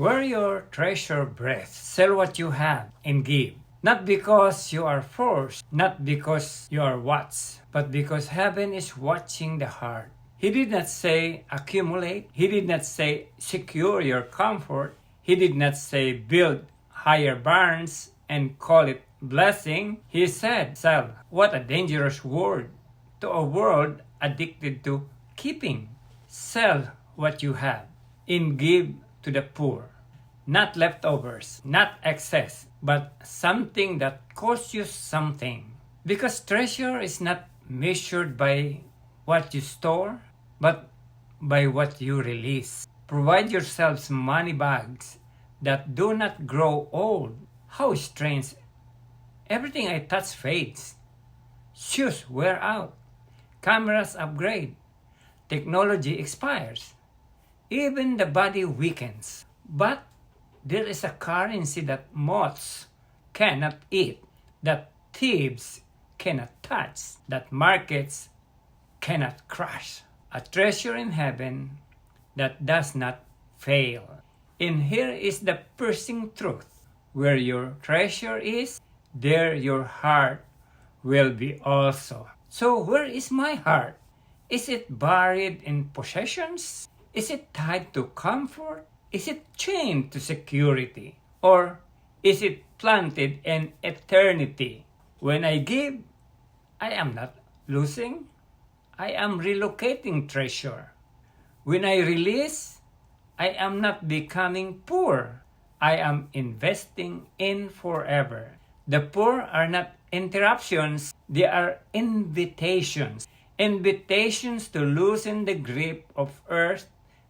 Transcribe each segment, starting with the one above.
Where your treasure breath, sell what you have and give. Not because you are forced, not because you are watched, but because heaven is watching the heart. He did not say accumulate. He did not say secure your comfort. He did not say build higher barns and call it blessing. He said sell. What a dangerous word to a world addicted to keeping. Sell what you have and give to the poor. Not leftovers, not excess, but something that costs you something. Because treasure is not measured by what you store, but by what you release. Provide yourselves money bags that do not grow old. How strange. Everything I touch fades. Shoes wear out. Cameras upgrade. Technology expires. Even the body weakens. But there is a currency that moths cannot eat, that thieves cannot touch, that markets cannot crush. A treasure in heaven that does not fail. And here is the piercing truth. Where your treasure is, there your heart will be also. So where is my heart? Is it buried in possessions? Is it tied to comfort? Is it chained to security? Or is it planted in eternity? When I give, I am not losing. I am relocating treasure. When I release, I am not becoming poor. I am investing in forever. The poor are not interruptions, they are invitations. Invitations to loosen the grip of earth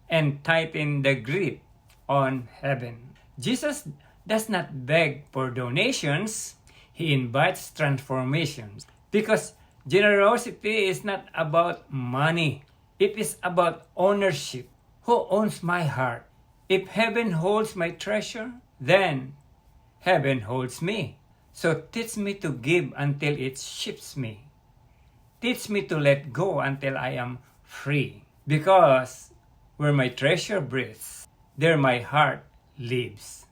and tighten the grip on heaven. Jesus does not beg for donations, he invites transformations. Because generosity is not about money, it is about ownership. Who owns my heart? If heaven holds my treasure, then heaven holds me. So teach me to give until it ships me. Teach me to let go until I am free. Because where my treasure breathes, there my heart lives.